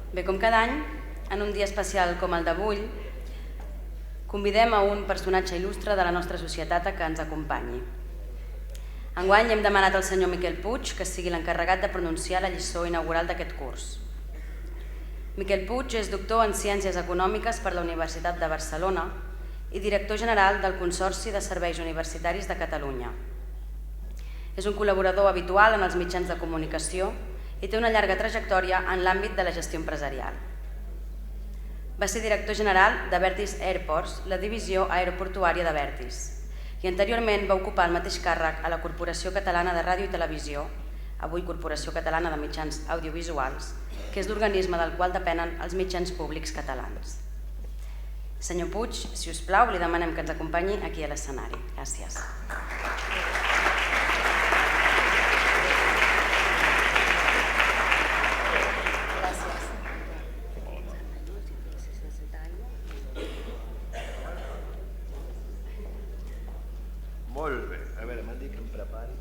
Bé, com cada any, en un dia especial com el d'avui, convidem a un personatge il·lustre de la nostra societat a que ens acompanyi. Enguany hem demanat al senyor Miquel Puig que sigui l'encarregat de pronunciar la lliçó inaugural d'aquest curs. Miquel Puig és doctor en Ciències Econòmiques per la Universitat de Barcelona i director general del Consorci de Serveis Universitaris de Catalunya. És un col·laborador habitual en els mitjans de comunicació i té una llarga trajectòria en l'àmbit de la gestió empresarial. Va ser director general de Vertis Airports, la divisió aeroportuària de Vertis, i anteriorment va ocupar el mateix càrrec a la Corporació Catalana de Ràdio i Televisió, avui Corporació Catalana de Mitjans Audiovisuals, que és l'organisme del qual depenen els mitjans públics catalans. Senyor Puig, si us plau, li demanem que ens acompanyi aquí a l'escenari. Gràcies. Molt bé. A veure, m'han dit que em prepari.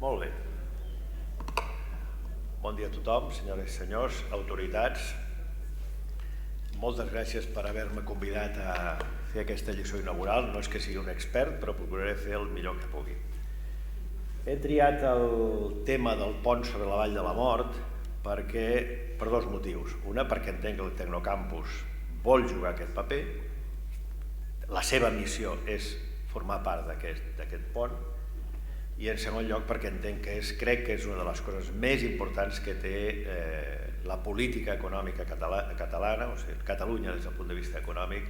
Molt bé. Bon dia a tothom, senyores i senyors, autoritats. Moltes gràcies per haver-me convidat a fer aquesta lliçó inaugural. No és que sigui un expert, però procuraré fer el millor que pugui. He triat el tema del pont sobre la Vall de la Mort per dos motius. Una, perquè entenc que el Tecnocampus vol jugar aquest paper. La seva missió és formar part d'aquest pont. I en segon lloc perquè entenc que crec que és una de les coses més importants que té la política econòmica catalana, o sigui, Catalunya des del punt de vista econòmic,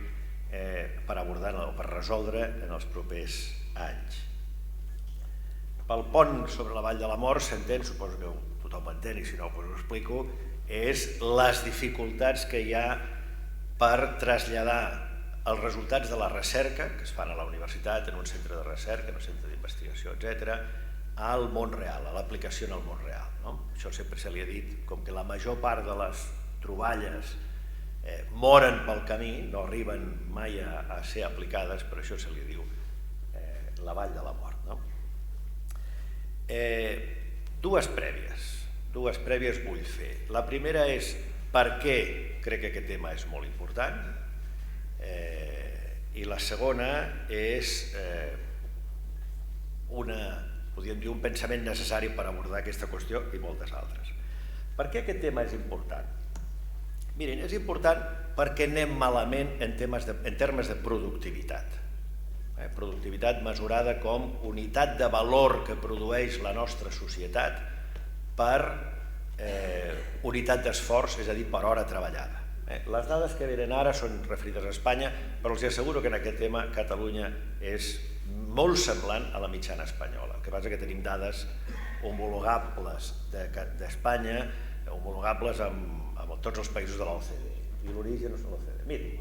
per abordar o per resoldre en els propers anys. Pel pont sobre la Vall de la Mort s'entén, suposo que tothom ho entén i si no us ho explico, és les dificultats que hi ha per traslladar els resultats de la recerca que es fan a la universitat, en un centre de recerca, en un centre d'investigació, etc., al món real, a l'aplicació en el món real. Això sempre se li ha dit, com que la major part de les troballes moren pel camí, no arriben mai a ser aplicades, per això se li diu la Vall de la Mort. Dues prèvies vull fer. La primera és per què crec que aquest tema és molt important, i la segona és podríem dir un pensament necessari per abordar aquesta qüestió i moltes altres. Per què aquest tema és important? Mirin, és important perquè anem malament en termes de productivitat. Productivitat mesurada com unitat de valor que produeix la nostra societat per unitat d'esforç, és a dir, per hora treballada. Les dades que venen ara són referides a Espanya, però els asseguro que en aquest tema Catalunya és molt semblant a la mitjana espanyola. El que passa és que tenim dades homologables d'Espanya, homologables amb tots els països de l'OCDE, i l'origen és l'OCDE. Mirin,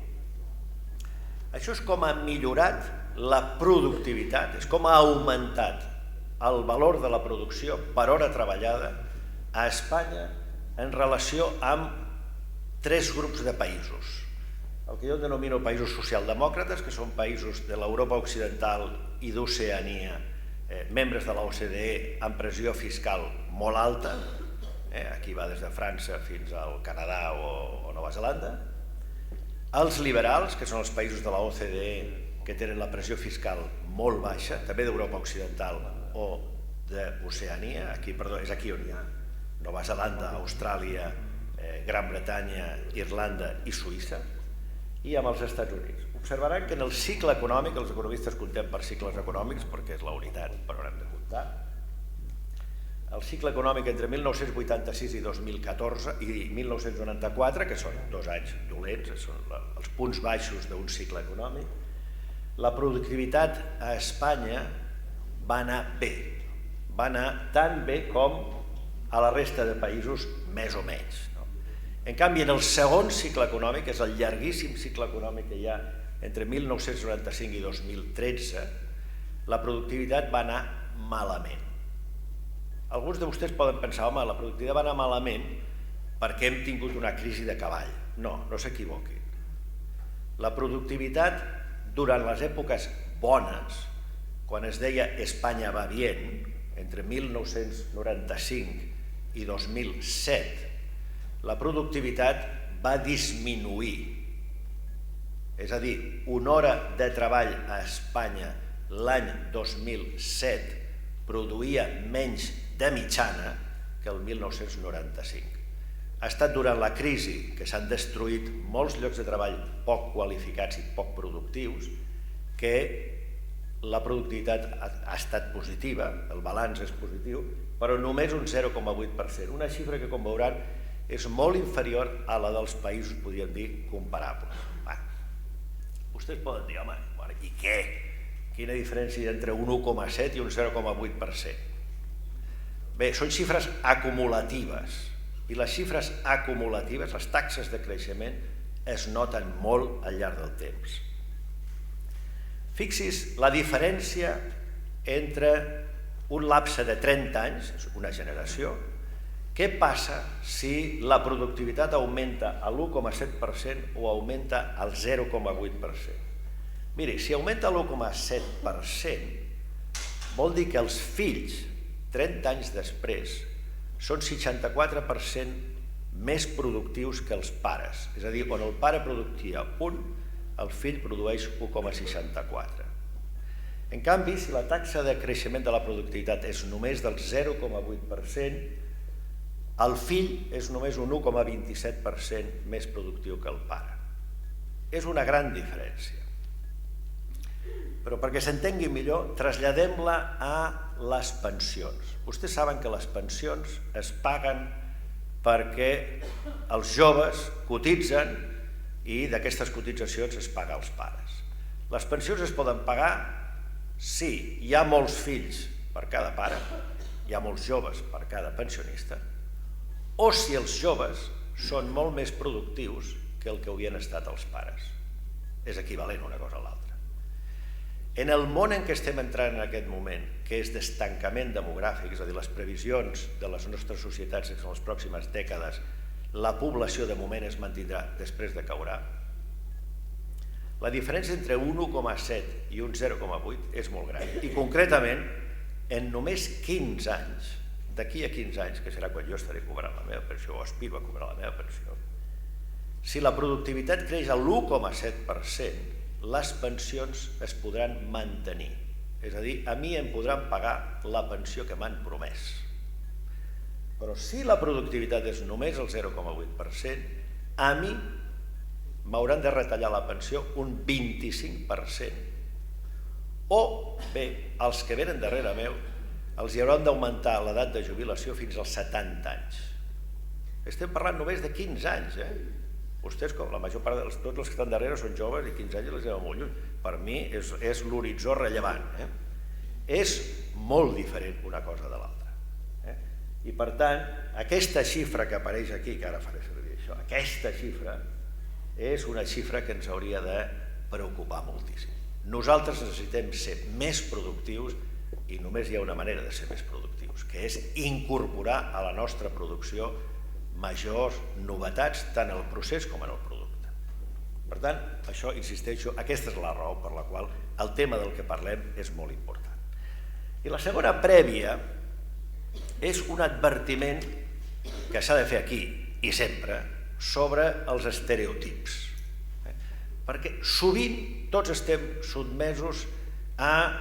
això és com ha millorat la productivitat, és com ha augmentat el valor de la producció per hora treballada a Espanya en relació amb tres grups de països. El que jo denomino països socialdemòcrates, que són països de l'Europa occidental i d'Oceania, membres de l'OCDE amb pressió fiscal molt alta, aquí va des de França fins al Canadà o Nova Zelanda, els liberals, que són els països de l'OCDE que tenen la pressió fiscal molt baixa, també d'Europa occidental o d'Oceania, és aquí on hi ha Nova Zelanda, Austràlia, Gran Bretanya, Irlanda i Suïssa, i amb els Estats Units. Observaran que en el cicle econòmic, els economistes comptem per cicles econòmics perquè és la unitat per on hem de comptar, el cicle econòmic entre 1986 i 2014 i 1994, que són 2 anys dolents, són els punts baixos d'un cicle econòmic, la productivitat a Espanya va anar bé, va anar tan bé com a la resta de països més o menys. En canvi, en el segon cicle econòmic, que és el llarguíssim cicle econòmic que hi ha entre 1995 i 2013, la productivitat va anar malament. Alguns de vostès poden pensar, home, la productivitat va anar malament perquè hem tingut una crisi de cavall. No, no s'equivoquin. La productivitat durant les èpoques bones, quan es deia Espanya va bien, entre 1995 i 2007, la productivitat va disminuir. És a dir, una hora de treball a Espanya l'any 2007 produïa menys de mitjana que el 1995. Ha estat durant la crisi que s'han destruït molts llocs de treball poc qualificats i poc productius que la productivitat ha estat positiva, el balanç és positiu, però només un 0,8%, una xifra que, com veuran, és molt inferior a la dels països, podríem dir, comparables. Vostès poden dir, home, i què? Quina diferència hi ha entre un 1,7 i un 0,8%? Bé, són xifres acumulatives, i les xifres acumulatives, les taxes de creixement, es noten molt al llarg del temps. Fixi's la diferència entre un lapse de 30 anys, una generació, què passa si la productivitat augmenta a l'1,7% o augmenta al 0,8%? Miri, si augmenta l'1,7%, vol dir que els fills, 30 anys després, són 64% més productius que els pares. És a dir, on el pare produïa 1, el fill produeix 1,64. En canvi, si la taxa de creixement de la productivitat és només del 0,8%, el fill és només un 1,27% més productiu que el pare. És una gran diferència. Però perquè s'entengui millor, traslladem-la a les pensions. Vostès saben que les pensions es paguen perquè els joves cotitzen i d'aquestes cotitzacions es paga als pares. Les pensions es poden pagar si hi ha molts fills per cada pare, hi ha molts joves per cada pensionista, o si els joves són molt més productius que el que haurien estat els pares. És equivalent una cosa a l'altra. En el món en què estem entrant en aquest moment, que és d'estancament demogràfic, és a dir, les previsions de les nostres societats en les pròximes dècades, la població de moment es mantindrà, després de caurà. La diferència entre un 1,7 i un 0,8 és molt gran. I concretament, en només 15 anys, d'aquí a 15 anys, que serà quan jo estaré cobrant la meva pensió, o aspiro a cobrar la meva pensió, si la productivitat creix a l'1,7%, les pensions es podran mantenir. És a dir, a mi em podran pagar la pensió que m'han promès. Però si la productivitat és només el 0,8%, a mi m'hauran de retallar la pensió un 25%. O, bé, els que venen darrere meu, els hi hauran d'augmentar l'edat de jubilació fins als 70 anys. Estem parlant només de 15 anys, Vostès, com la major part de tots els que estan darrere són joves i 15 anys els lleva molt lluny. Per mi és l'horitzó rellevant. És molt diferent una cosa de l'altra. I per tant, aquesta xifra que apareix aquí, que ara faré servir això, aquesta xifra és una xifra que ens hauria de preocupar moltíssim. Nosaltres necessitem ser més productius i només hi ha una manera de ser més productius, que és incorporar a la nostra producció majors novetats tant en el procés com en el producte. Per tant, això, insisteixo, aquesta és la raó per la qual el tema del que parlem és molt important. I la segona prèvia és un advertiment que s'ha de fer aquí i sempre sobre els estereotips. Perquè sovint tots estem sotmesos a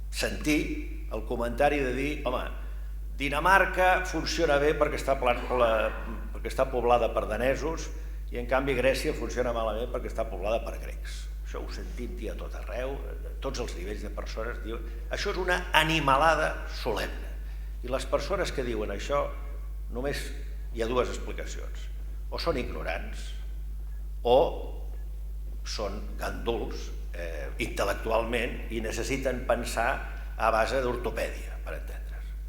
sentir el comentari de dir, home, Dinamarca funciona bé perquè està poblada per danesos i en canvi Grècia funciona malament perquè està poblada per grecs. Això ho sentim a tot arreu, tots els nivells de persones diuen... Això és una animalada solemne. I les persones que diuen això, només hi ha dues explicacions. O són ignorants o són ganduls intel·lectualment i necessiten pensar a base d'ortopèdia, per entendre's.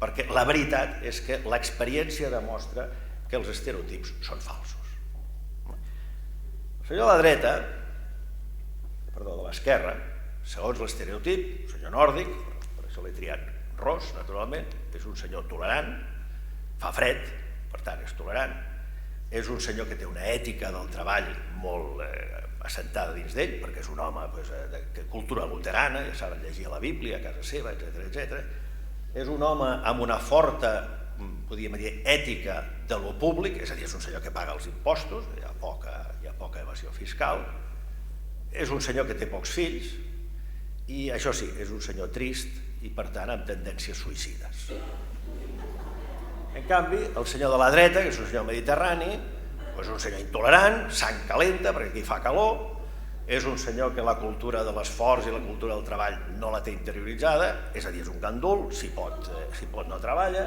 Perquè la veritat és que l'experiència demostra que els estereotips són falsos. El senyor de la dreta, perdó, de l'esquerra, segons l'estereotip, un senyor nòrdic, per això l'he triat ros, naturalment, és un senyor tolerant, fa fred, per tant és tolerant, és un senyor que té una ètica del treball molt assentada dins d'ell, perquè és un home de cultura luterana, ja saben llegir la Bíblia a casa seva, etc. És un home amb una forta, podríem dir, ètica de lo públic, és a dir, és un senyor que paga els impostos, hi ha poca evasió fiscal, és un senyor que té pocs fills, i això sí, és un senyor trist i per tant amb tendències suïcides. En canvi, el senyor de la dreta, que és un senyor mediterrani, és un senyor intolerant, sang calenta perquè aquí fa calor, és un senyor que la cultura de l'esforç i la cultura del treball no la té interioritzada, és a dir, és un gandul, si pot no treballa,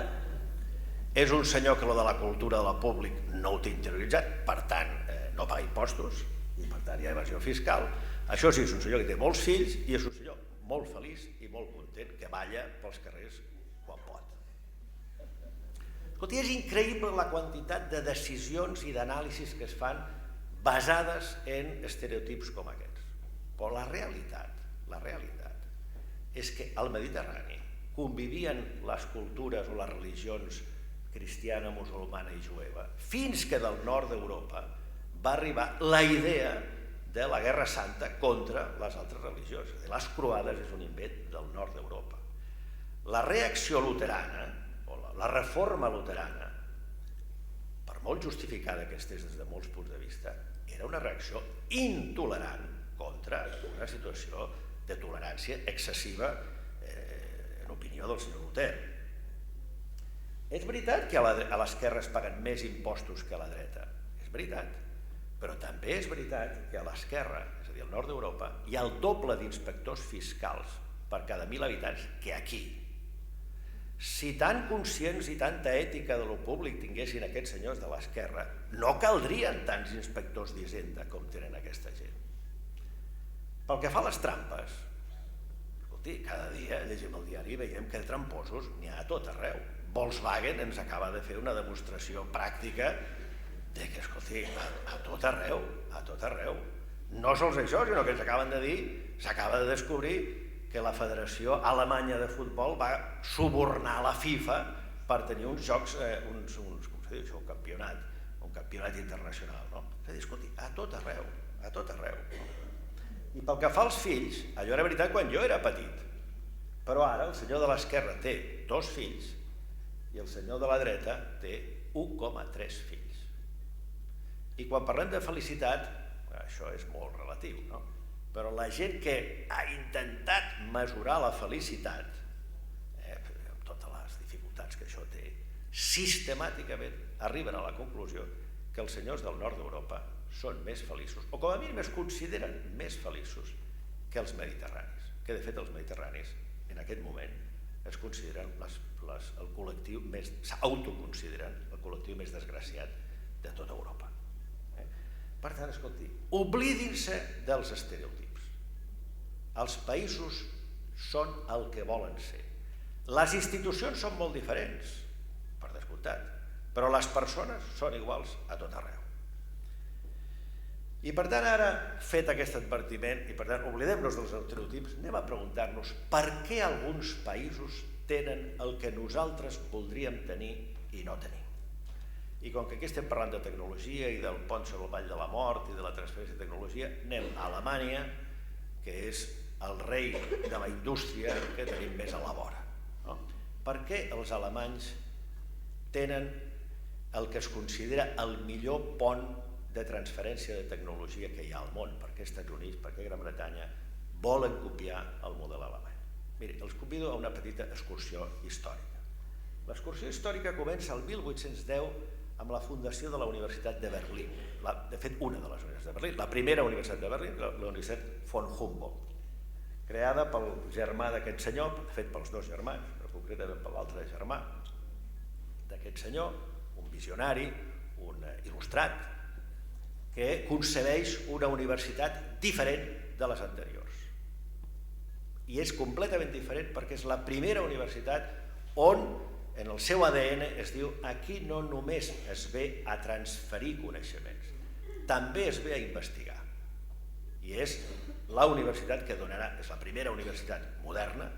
és un senyor que lo de la cultura de la públic no ho té interioritzat, per tant no paga impostos i per tant hi ha evasió fiscal. Això sí, és un senyor que té molts fills i és un senyor molt feliç i molt content que balla pels carrers quan pot. Escolti, és increïble la quantitat de decisions i d'anàlisis que es fan basades en estereotips com aquests. Però la realitat és que al Mediterrani convivien les cultures o les religions cristiana, musulmana i jueva, fins que del nord d'Europa va arribar la idea de la Guerra Santa contra les altres religions. Les croades és un invent del nord d'Europa. La reacció luterana, o la reforma luterana, per molt justificada que estés des de molts punts de vista, era una reacció intolerant contra una situació de tolerància excessiva en opinió del senyor Luter. És veritat que a l'esquerra es paguen més impostos que a la dreta, és veritat, però també és veritat que a l'esquerra, és a dir, al nord d'Europa, hi ha el doble d'inspectors fiscals per cada 1.000 habitants que aquí. Si tan conscients i tanta ètica de lo públic tinguessin aquests senyors de l'esquerra, no caldrien tants inspectors d'Hisenda com tenen aquesta gent. Pel que fa a les trampes, escolti, cada dia llegim el diari i veiem que de tramposos n'hi ha a tot arreu. Volkswagen ens acaba de fer una demostració pràctica de que, escolti, a tot arreu. No sols això, sinó que ens acaben de dir, s'acaba de descobrir que la Federació Alemanya de Futbol va subornar la FIFA per tenir uns jocs, com se diu, un campionat internacional. És a dir, escolti, a tot arreu. I pel que fa als fills, allò era veritat quan jo era petit, però ara el senyor de l'esquerra té 2 fills i el senyor de la dreta té 1,3 fills. I quan parlem de felicitat, això és molt relatiu, no? Però la gent que ha intentat mesurar la felicitat, amb totes les dificultats que això té, sistemàticament arriben a la conclusió que els senyors del nord d'Europa són més feliços, o com a mínim es consideren més feliços que els mediterranis, que de fet els mediterranis en aquest moment es consideren el col·lectiu més, s'autoconsideren el col·lectiu més desgraciat de tota Europa. Per tant, escolti, oblidin-se dels estereotips. Els països són el que volen ser. Les institucions són molt diferents, per descomptat, però les persones són iguals a tot arreu. I per tant, ara, fet aquest advertiment, i per tant, oblidem-nos dels estereotips, anem a preguntar-nos per què alguns països tenen el que nosaltres voldríem tenir i no tenim. I com que aquí estem parlant de tecnologia i del pont sobre el Vall de la Mort i de la transferència de tecnologia, anem a Alemanya, que és el rei de la indústria que tenim més a la vora. Per què els alemanys tenen el que es considera el millor pont de transferència de tecnologia que hi ha al món? Per què els Estats Units, per què Gran Bretanya volen copiar el model alemany? Miri, els convido a una petita excursió històrica. L'excursió històrica comença el 1810 amb la fundació de la Universitat de Berlín. De fet, una de les universitats de Berlín, la primera universitat de Berlín, la Universitat von Humboldt, creada pel germà d'aquest senyor, de fet pels 2 germans, però concretament per l'altre germà d'aquest senyor, un visionari, un il·lustrat, que concebeix una universitat diferent de les anteriors. I és completament diferent perquè és la primera universitat on en el seu ADN es diu aquí no només es ve a transferir coneixements, també es ve a investigar. I és la universitat que donarà, és la primera universitat moderna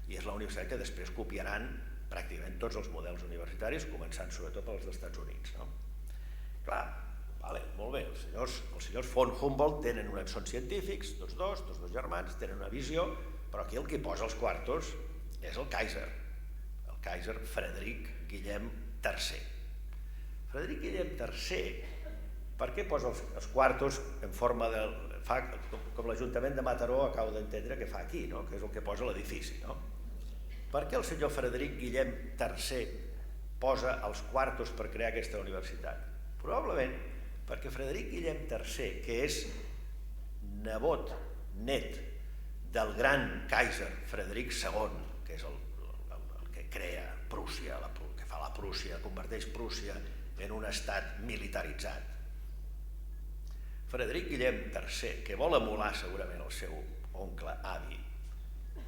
i és la universitat que després copiaran pràcticament tots els models universitaris, començant sobretot pels dels Estats Units. Clar, molt bé, els senyors von Humboldt són científics, tots dos germans, tenen una visió, però aquí el que posa els quartos és el Kaiser Frederic Guillem III. Frederic Guillem III, per què posa els quartos en forma de... com l'Ajuntament de Mataró acabo d'entendre que fa aquí, que és el que posa l'edifici. Per què el senyor Frederic Guillem III posa els quartos per crear aquesta universitat? Probablement perquè Frederic Guillem III, que és net del gran Kaiser Frederic II, que és el que crea Prússia, que fa la Prússia, converteix Prússia en un estat militaritzat. Frederic Guillem III, que vol emular segurament el seu oncle avi,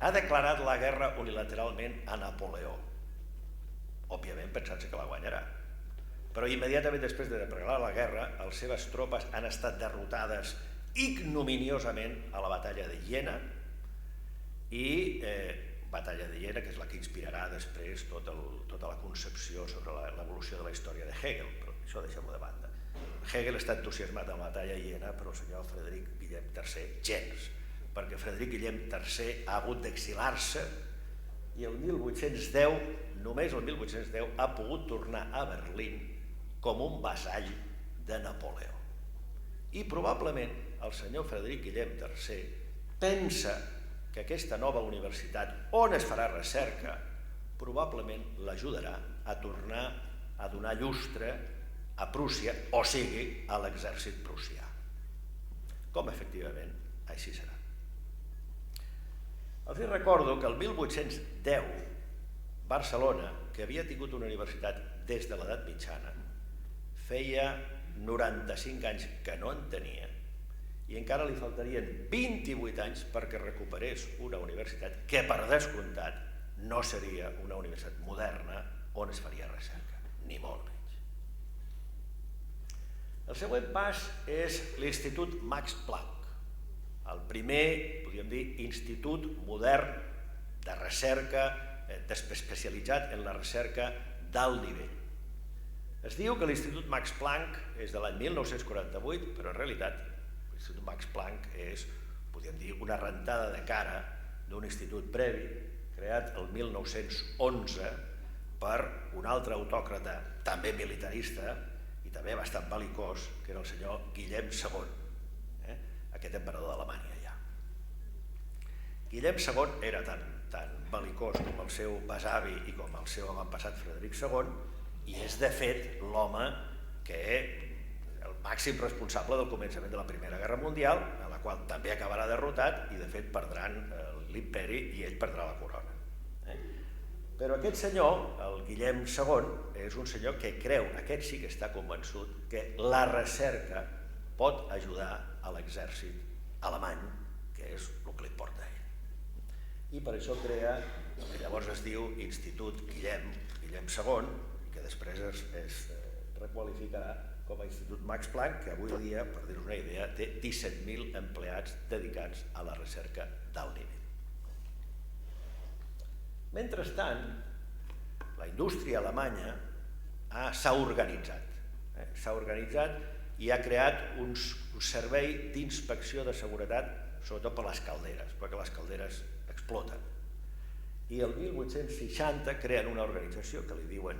ha declarat la guerra unilateralment a Napoleó, òbviament pensant-se que la guanyarà. Però immediatament després de declarar la guerra, les seves tropes han estat derrotades ignominiosament a la batalla de Iena, i batalla de Iena, que és la que inspirarà després tota la concepció sobre l'evolució de la història de Hegel, però això deixem-ho de banda. Hegel està entusiasmat amb la batalla de Iena, però el senyor Frederic Guillem III gens, perquè Frederic Guillem III ha hagut d'exilar-se i el 1810, només el 1810, ha pogut tornar a Berlín com un vassall de Napoleó. I probablement el senyor Frederic Guillem III pensa que aquesta nova universitat, on es farà recerca, probablement l'ajudarà a tornar a donar llustre a Prússia, o sigui, a l'exèrcit prussià. Com efectivament així serà. Els recordo que el 1810 Barcelona, que havia tingut una universitat des de l'edat mitjana, feia 95 anys que no en tenia i encara li faltarien 28 anys perquè recuperés una universitat que, per descomptat, no seria una universitat moderna on es faria recerca, ni molt menys. El següent pas és l'Institut Max Planck, el primer, podríem dir, institut modern de recerca, especialitzat en la recerca d'alt nivell. Es diu que l'Institut Max Planck és de l'any 1948, però en realitat l'Institut Max Planck és, podríem dir, una rentada de cara d'un institut previ creat el 1911 per un altre autòcrata, també militarista i també bastant belicós, que era el senyor Guillem II, aquest emperador d'Alemanya ja. Guillem II era tan belicós com el seu besavi i com el seu avantpassat Frederic II, i és de fet l'home que el màxim responsable del començament de la Primera Guerra Mundial, en la qual també acabarà derrotat i de fet perdran l'imperi i ell perdrà la corona. Però aquest senyor, el Guillem II, és un senyor que creu, aquest sí que està convençut, que la recerca pot ajudar a l'exèrcit alemany, que és el que li importa a ell. I per això crea el que llavors es diu Institut Guillem II, que després es requalificarà com a Institut Max Planck, que avui dia, per dir-vos una idea, té 17.000 empleats dedicats a la recerca d'alt nivell. Mentrestant, la indústria alemanya s'ha organitzat i ha creat un servei d'inspecció de seguretat, sobretot per les calderes, perquè les calderes exploten. I el 1860 creen una organització que li diuen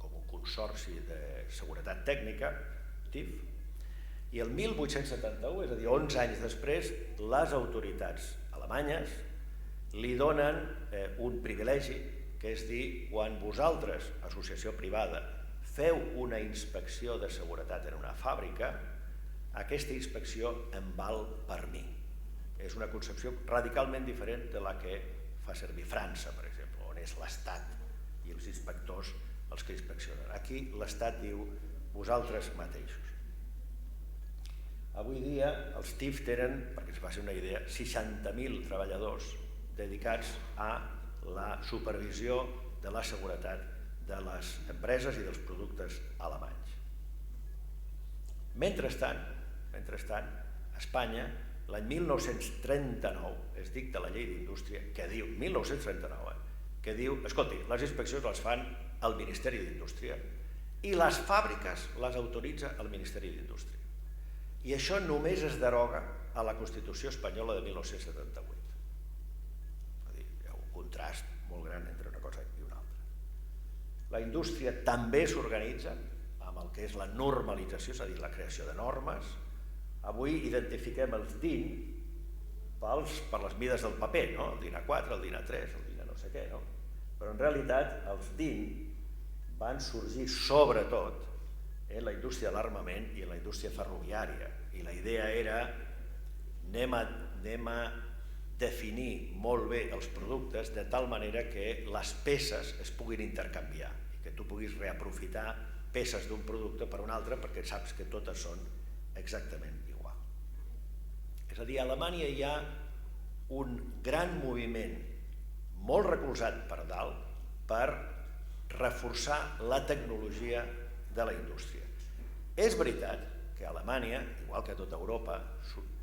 com un consorci de seguretat tècnica, TIF, i el 1871, és a dir, 11 anys després, les autoritats alemanyes li donen un privilegi, que és dir, quan vosaltres, associació privada, feu una inspecció de seguretat en una fàbrica, aquesta inspecció em val per mi. És una concepció radicalment diferent de la que fa servir França, per exemple, on és l'Estat i els inspectors els que inspeccionen. Aquí l'Estat diu vosaltres mateixos. Avui dia els TIF tenen, perquè es faci una idea, 60.000 treballadors dedicats a la supervisió de la seguretat de les empreses i dels productes alemanys. Mentrestant, a Espanya, l'any 1939 es dicta la llei d'indústria que diu, 1939, que diu, escolti, les inspeccions les fan el Ministeri d'Indústria i les fàbriques les autoritza el Ministeri d'Indústria. I això només es deroga a la Constitució espanyola de 1978. Hi ha un contrast molt gran entre una cosa i una altra. La indústria també s'organitza amb el que és la normalització, és a dir, la creació de normes. Avui identifiquem els DIN per les mides del paper, no? El DIN A4, el DIN A3, el DIN A no sé què, no? Però en realitat els DIN van sorgir sobretot en la indústria de l'armament i en la indústria ferroviària. I la idea era anem a definir molt bé els productes de tal manera que les peces es puguin intercanviar i que tu puguis reaprofitar peces d'un producte per un altre perquè saps que totes són exactament igual. És a dir, a Alemanya hi ha un gran moviment molt recolzat per dalt per reforçar la tecnologia de la indústria. És veritat que a Alemanya, igual que a tota Europa,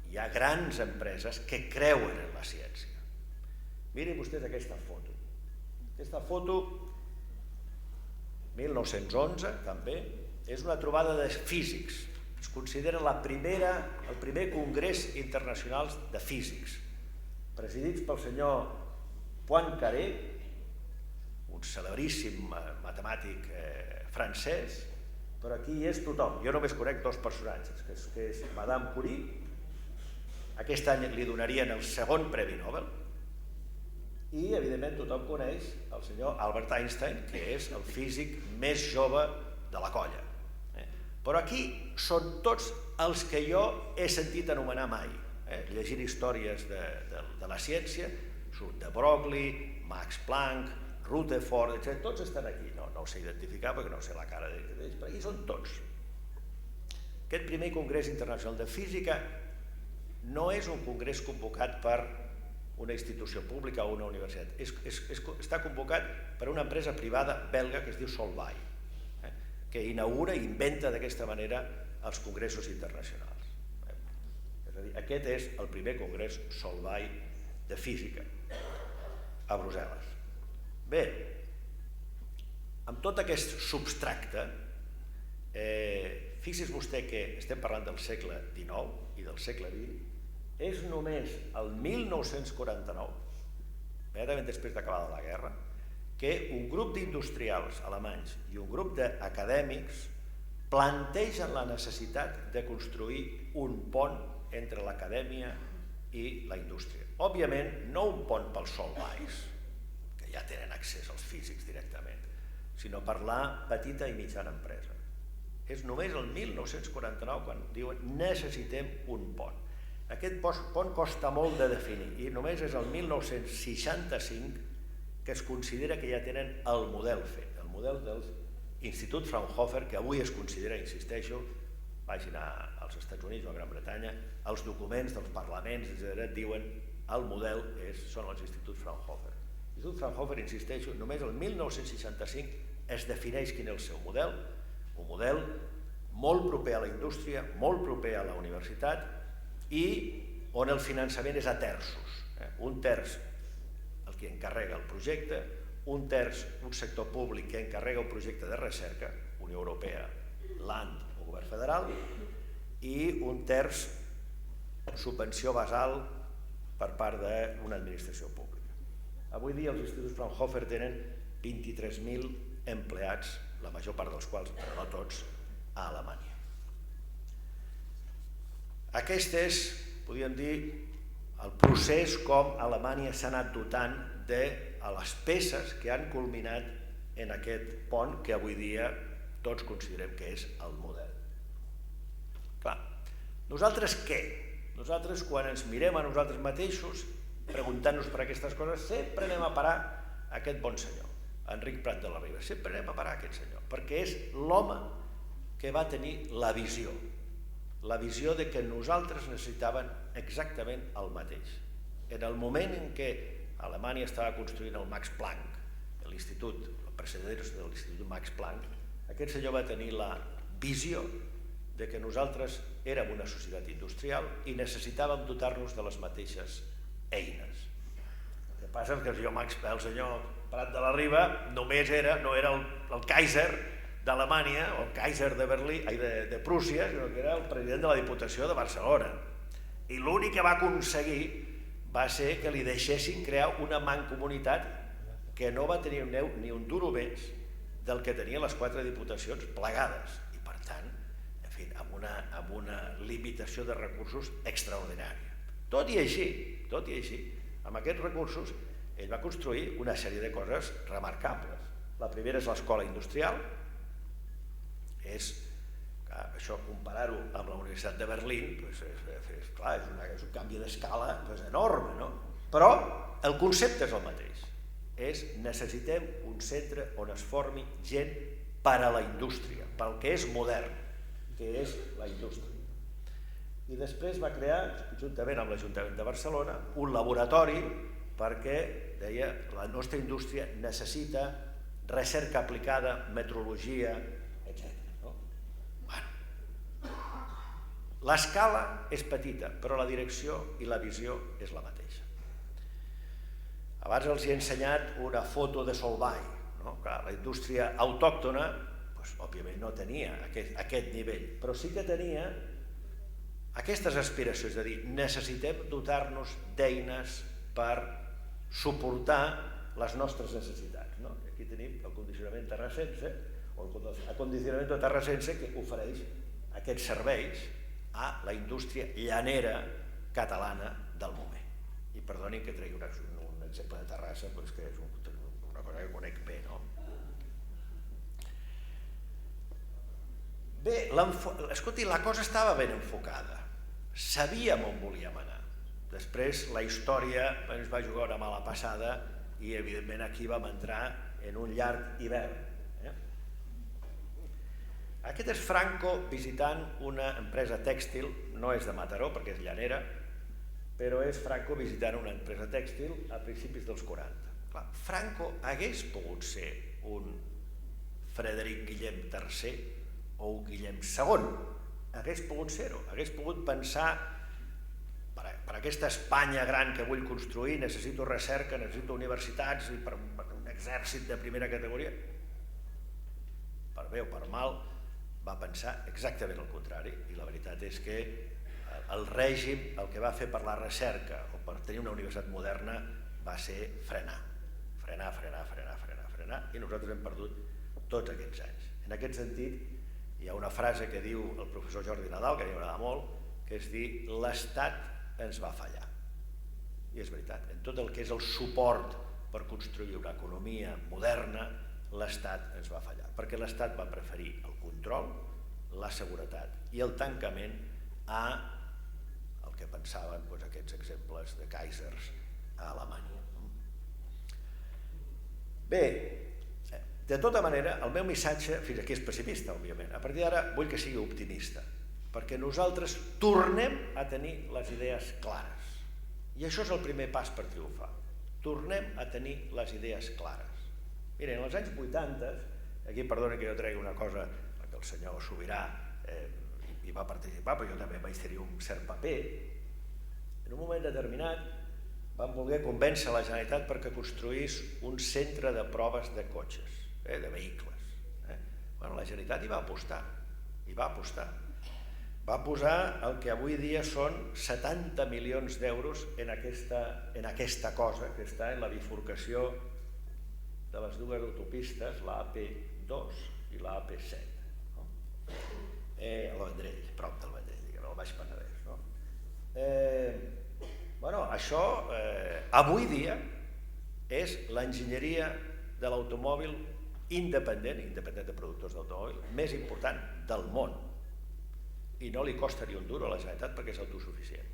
hi ha grans empreses que creuen en la ciència. Mirin vostès aquesta foto. Aquesta foto, 1911 també, és una trobada de físics. Es considera el primer congrés internacional de físics, presidits pel senyor Poincaré, un celebríssim matemàtic francès, però aquí és tothom. Jo només conec dos personatges, que és Madame Curie, aquest any li donarien el segon Premi Nobel, i evidentment tothom coneix el senyor Albert Einstein, que és el físic més jove de la colla. Però aquí són tots els que jo he sentit anomenar mai. Llegint històries de la ciència, surt de Broglie, Max Planck, Rutherford, etc. Tots estan aquí. No ho sé identificar perquè no sé la cara d'ells, però aquí són tots. Aquest primer Congrés Internacional de Física no és un congrés convocat per una institució pública o una universitat. Està convocat per una empresa privada belga que es diu Solvay, que inaugura i inventa d'aquesta manera els congressos internacionals. És a dir, aquest és el primer congrés Solvay de Física a Brussel·les. Bé, amb tot aquest substracte, fixi's vostè que estem parlant del segle XIX i del segle XX, és només el 1949, immediatament després d'acabada la guerra, que un grup d'industrials alemanys i un grup d'acadèmics plantegen la necessitat de construir un pont entre l'acadèmia i la indústria. Òbviament, no un pont pels Solvays, que ja tenen accés als físics directament, sinó per la petita i mitjana empresa. És només el 1949 quan diuen necessitem un pont. Aquest pont costa molt de definir i només és el 1965 que es considera que ja tenen el model fet, el model de l'Institut Fraunhofer, que avui es considera, insisteixo, vagin als Estats Units o a Gran Bretanya, els documents dels parlaments, etc., diuen el model són els Instituts Fraunhofer. L'Institut Fraunhofer, insisteixo, només el 1965 es defineix quin és el seu model, un model molt proper a la indústria, molt proper a la universitat i on el finançament és a terços. Un terç el que encarrega el projecte, un terç un sector públic que encarrega un projecte de recerca, Unió Europea, Land o Govern Federal, i un terç subvenció basal per part d'una administració pública. Avui dia els instituts Fraunhofer tenen 23.000 empleats, la major part dels quals, però no tots, a Alemanya. Aquest és, podríem dir, el procés com Alemanya s'ha anat dotant de les peces que han culminat en aquest pont que avui dia tots considerem que és el model. Clar, nosaltres què? Nosaltres quan ens mirem a nosaltres mateixos preguntant-nos per aquestes coses sempre anem a parar a aquest bon senyor, Enric Prat de la Riba, sempre anem a parar a aquest senyor, perquè és l'home que va tenir la visió de que nosaltres necessitàvem exactament el mateix. En el moment en què Alemanya estava construint el Max Planck, l'institut, el precedent de l'Institut Max Planck, aquest senyor va tenir la visió de que nosaltres érem una societat industrial i necessitàvem dotar-nos de les mateixes eines. El que passa és que el senyor Prat de la Riba no era el Kaiser d'Alemanya o el Kaiser de Prússia, sinó que era el president de la Diputació de Barcelona. I l'únic que va aconseguir va ser que li deixessin crear una mancomunitat que no va tenir ni un duro més del que tenien les 4 diputacions plegades. I per tant, en fi, amb una limitació de recursos extraordinària. Tot i així, amb aquests recursos, ell va construir una sèrie de coses remarcables. La primera és l'escola industrial. Això, comparar-ho amb la Universitat de Berlín, és un canvi d'escala enorme, no? Però el concepte és el mateix. Necessitem un centre on es formi gent per a la indústria, pel que és modern, que és la indústria. I després va crear, juntament amb l'Ajuntament de Barcelona, un laboratori perquè, deia, la nostra indústria necessita recerca aplicada, metrologia, etc. L'escala és petita, però la direcció i la visió és la mateixa. Abans els he ensenyat una foto de Solvay. La indústria autòctona, òbviament no tenia aquest nivell, però sí que tenia aquestes aspiracions, és a dir, necessitem dotar-nos d'eines per suportar les nostres necessitats. Aquí tenim el condicionament terrassense, o el condicionament terrassense que ofereix aquests serveis a la indústria llanera catalana del moment. I perdonin que tregui un exemple de Terrassa, que és una cosa que conec bé, no? Bé, escolti, la cosa estava ben enfocada. Sabíem on volíem anar. Després la història ens va jugar una mala passada i evidentment aquí vam entrar en un llarg hivern. Aquest és Franco visitant una empresa tèxtil, no és de Mataró perquè és llanera, però és Franco visitant una empresa tèxtil a principis dels 40. Franco hagués pogut ser un Frederic Guillem III o un Guillem II, hagués pogut ser-ho, hagués pogut pensar per aquesta Espanya gran que vull construir necessito recerca, necessito universitats i per un exèrcit de primera categoria. Per bé o per mal, va pensar exactament el contrari i la veritat és que el règim el que va fer per la recerca o per tenir una universitat moderna va ser frenar i nosaltres hem perdut tots aquests anys. En aquest sentit hi ha una frase que diu el professor Jordi Nadal, que a mi m'agrada molt, que és dir l'Estat ens va fallar. I és veritat, en tot el que és el suport per construir una economia moderna l'Estat ens va fallar, perquè l'Estat va preferir el control, la seguretat i el tancament a el que pensaven aquests exemples de Kaisers a Alemanya. Bé, de tota manera, el meu missatge, fins aquí és pessimista, òbviament, a partir d'ara vull que sigui optimista, perquè nosaltres tornem a tenir les idees clares. I això és el primer pas per triomfar. Tornem a tenir les idees clares. Miren, en els anys 80, aquí perdona que jo tregui una cosa, perquè el senyor Sobirà hi va participar, però jo també vaig tenir un cert paper, en un moment determinat van voler convèncer la Generalitat perquè construís un centre de proves de cotxes, de vehicles. La Generalitat hi va apostar, va posar el que avui dia són 70 milions d'euros en aquesta cosa que està en la bifurcació de les dues autopistes, la AP2 i la AP7, a l'Vendrell, prop del Vendrell, al Baix Penedès. Això avui dia és l'enginyeria de l'automòbil independent de productors d'automòbil, més important del món. I no li costa ni un duro a la Generalitat perquè és autosuficient.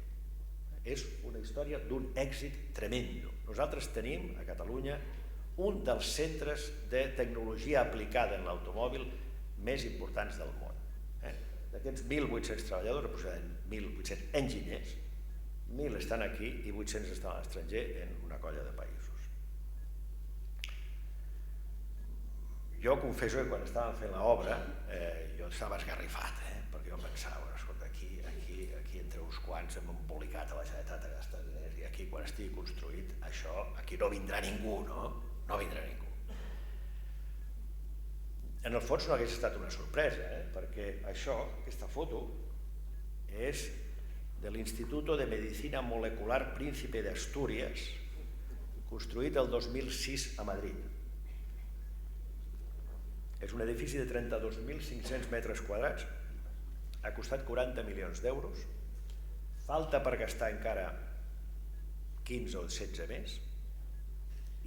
És una història d'un èxit tremendo. Nosaltres tenim a Catalunya un dels centres de tecnologia aplicada en l'automòbil més importants del món. D'aquests 1.800 treballadors, aproximadament 1.800 enginyers, 1.000 estan aquí i 800 estan a l'estranger en una colla de països. Jo confesso que quan estàvem fent l'obra jo estava esgarrifat, perquè jo pensava, escolta, aquí entre uns quants hem embolicat a la Generalitat a gastar diners i aquí quan estigui construït això, aquí no vindrà ningú, no? no vindrà ningú. En el fons no hagués estat una sorpresa, perquè això, aquesta foto, és de l'Instituto de Medicina Molecular Príncipe de Asturias, construït el 2006 a Madrid. És un edifici de 32.500 metres quadrats, ha costat 40 milions d'euros, falta per gastar encara 15 o 16 més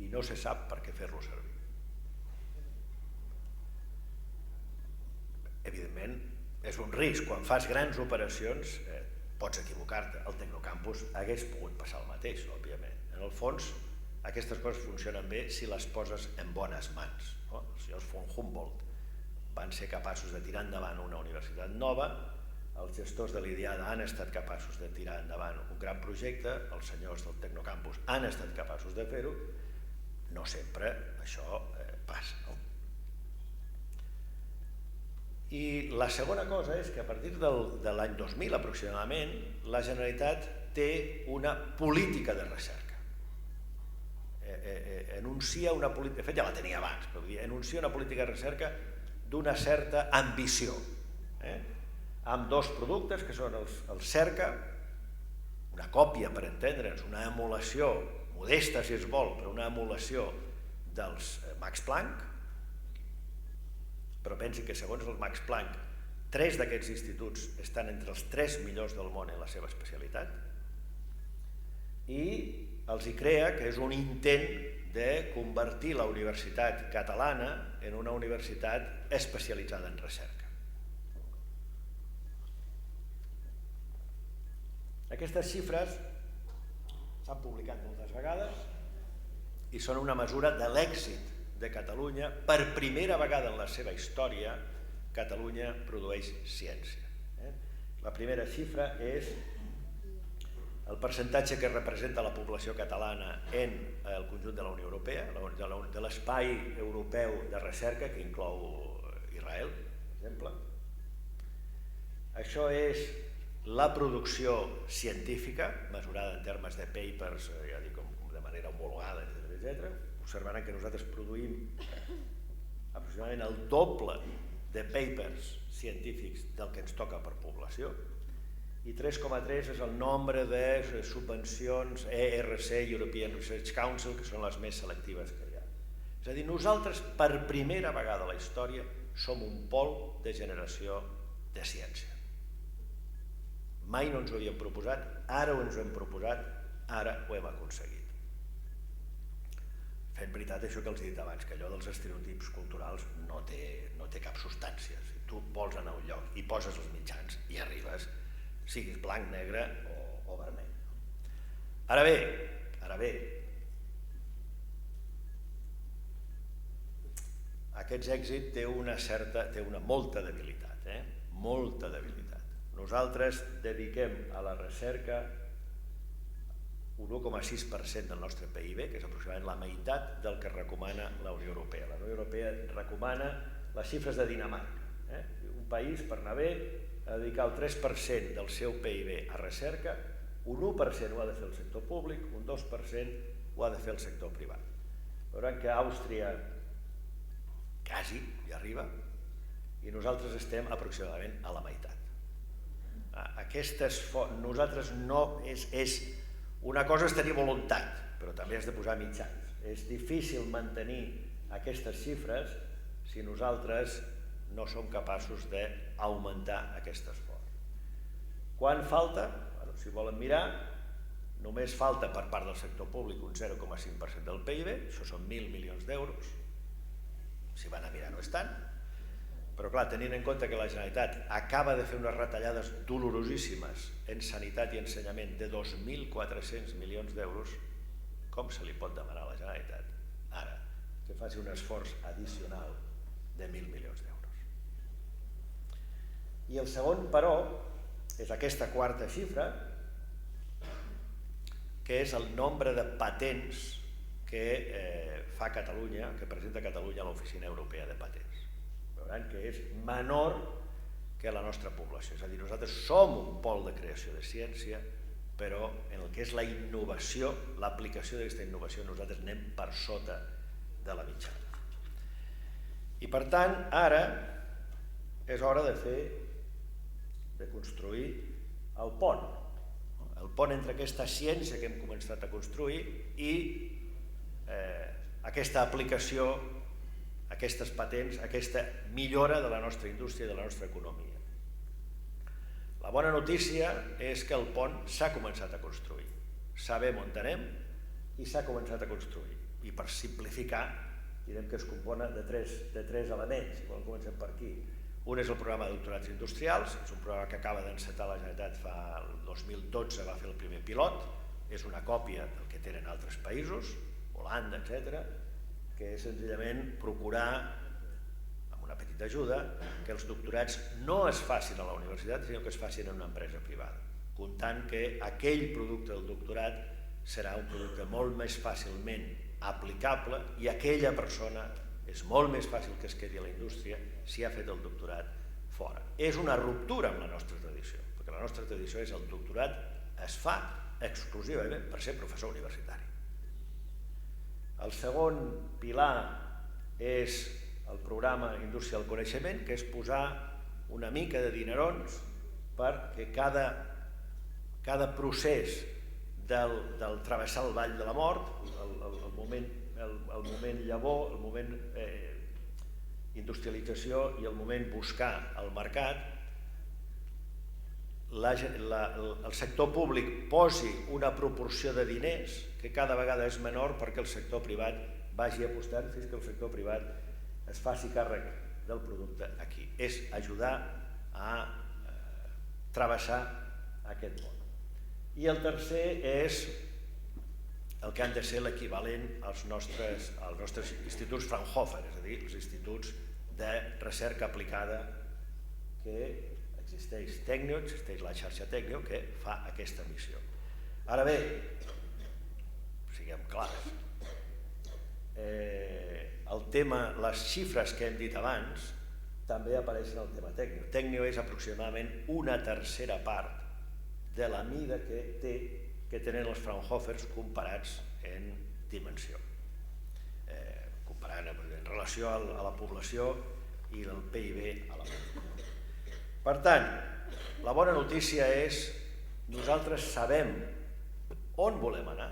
i no se sap per què fer-lo servir. Evidentment, és un risc. Quan fas grans operacions pots equivocar-te. El Tecnocampus hagués pogut passar el mateix, òbviament. En el fons, aquestes coses funcionen bé si les poses en bones mans. Els senyors von Humboldt van ser capaços de tirar endavant una universitat nova, els gestors de l'Idiada han estat capaços de tirar endavant un gran projecte, els senyors del Tecnocampus han estat capaços de fer-ho, no sempre això passa, no? I la segona cosa és que a partir de l'any 2000 aproximadament la Generalitat té una política de recerca. Enuncia una política, de fet ja la tenia abans, però enuncia una política de recerca d'una certa ambició, amb dos productes que són el Cerca, una còpia per entendre'ns, una emulació modesta si es vol, però una emulació dels Max Planck, però pensi que segons el Max Planck 3 d'aquests instituts estan entre els 3 millors del món en la seva especialitat, i els hi crea, que és un intent de convertir la universitat catalana en una universitat especialitzada en recerca. Aquestes xifres s'han publicat moltes vegades i són una mesura de l'èxit de Catalunya. Per primera vegada en la seva història, Catalunya produeix ciència. La primera xifra és el percentatge que representa la població catalana en el conjunt de la Unió Europea, de l'espai europeu de recerca, que inclou Israel, per exemple. Això és la producció científica, mesurada en termes de papers, ja dic, de manera homologada, etc. Observaran que nosaltres produïm aproximadament el doble de papers científics del que ens toca per població, i 3,3 és el nombre de subvencions ERC, European Research Council, que són les més selectives que hi ha. És a dir, nosaltres per primera vegada a la història som un pol de generació de ciència. Mai no ens ho havíem proposat, ara ho ens ho hem proposat, ara ho hem aconseguit. Fent veritat això que els he dit abans, que allò dels estereotips culturals no té cap substància. Si tu vols anar a un lloc i poses els mitjans i arribes, siguis blanc, negre o vermell. Ara bé, aquest èxit té molta debilitat, molta debilitat. Nosaltres dediquem a la recerca un 1,6% del nostre PIB, que és aproximadament la meitat del que recomana la Unió Europea. La Unió Europea recomana les xifres de Dinamarca. Un país, per anar bé, ha de dedicar el 3% del seu PIB a recerca, un 1% ho ha de fer el sector públic, un 2% ho ha de fer el sector privat. Veuran que Àustria quasi hi arriba i nosaltres estem aproximadament a la meitat. Nosaltres no és una cosa és tenir voluntat, però també has de posar mitjans. És difícil mantenir aquestes xifres si nosaltres no som capaços d'augmentar aquest esforç. Quan falta? Si volen mirar, només falta per part del sector públic un 0,5% del PIB, això són 1.000 milions d'euros, si van a mirar no és tant, però clar, tenint en compte que la Generalitat acaba de fer unes retallades dolorosíssimes en sanitat i ensenyament de 2.400 milions d'euros, com se li pot demanar a la Generalitat ara que faci un esforç addicional de 1.000 milions d'euros? I el segon, però, és aquesta quarta xifra, que és el nombre de patents que fa Catalunya, que presenta Catalunya a l'Oficina Europea de Patents. Veuran que és menor que la nostra població. És a dir, nosaltres som un pol de creació de ciència, però en el que és la innovació, l'aplicació d'aquesta innovació, nosaltres anem per sota de la mitjana. I per tant, ara és hora de construir el pont entre aquesta ciència que hem començat a construir i aquesta aplicació, aquestes patents, aquesta millora de la nostra indústria i de la nostra economia. La bona notícia és que el pont s'ha començat a construir. Sabem on anem i s'ha començat a construir. I per simplificar, direm que es compon de tres elements. Igual comencem per aquí. Un és el programa de doctorats industrials, és un programa que acaba d'encetar la Generalitat el 2012, va fer el primer pilot, és una còpia del que tenen altres països, Holanda, etc., que és senzillament procurar, amb una petita ajuda, que els doctorats no es facin a la universitat, sinó que es facin en una empresa privada, comptant que aquell producte del doctorat serà un producte molt més fàcilment aplicable i aquella persona és molt més fàcil que es quedi a la indústria si ha fet el doctorat fora. És una ruptura amb la nostra tradició, perquè la nostra tradició és el doctorat es fa exclusivament per ser professor universitari. El segon pilar és el programa Indústria del Coneixement, que és posar una mica de dinerons perquè cada procés del travessar el vall de la mort, el moment llavor, el moment industrialització i el moment buscar el mercat, el sector públic posi una proporció de diners que cada vegada és menor perquè el sector privat vagi apostant fins que el sector privat es faci càrrec del producte aquí. És ajudar a travessar aquest món. I el tercer és el que han de ser l'equivalent als nostres instituts Fraunhofer, és a dir, els instituts de recerca aplicada que existeix Tecnio, existeix la xarxa Tecnio, que fa aquesta missió. Ara bé, siguem clars, el tema, les xifres que hem dit abans, també apareixen al tema Tecnio. Tecnio és aproximadament una tercera part de la mida que tenen els Fraunhofers comparats en dimensió, comparant en relació a la població i del PIB a la població. Per tant, la bona notícia és que nosaltres sabem on volem anar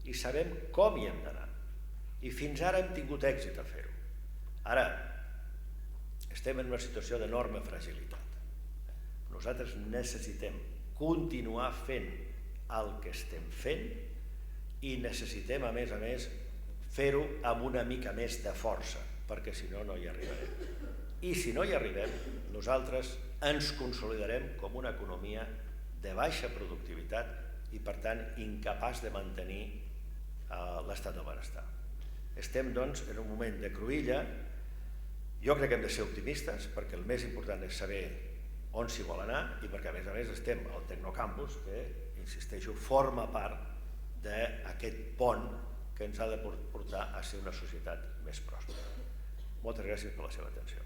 i sabem com hi hem d'anar. I fins ara hem tingut èxit a fer-ho. Ara, estem en una situació d'enorme fragilitat. Nosaltres necessitem continuar fent el que estem fent i necessitem, a més, fer-ho amb una mica més de força, perquè si no, no hi arribarem. I si no hi arribem, nosaltres ens consolidarem com una economia de baixa productivitat i, per tant, incapaç de mantenir l'estat del benestar. Estem, doncs, en un moment de cruïlla. Jo crec que hem de ser optimistes, perquè el més important és saber on s'hi vol anar i perquè, a més, estem al Tecnocampus, que, insisteixo, forma part d'aquest pont que ens ha de portar a ser una societat més pròspera. Moltes gràcies per la seva atenció.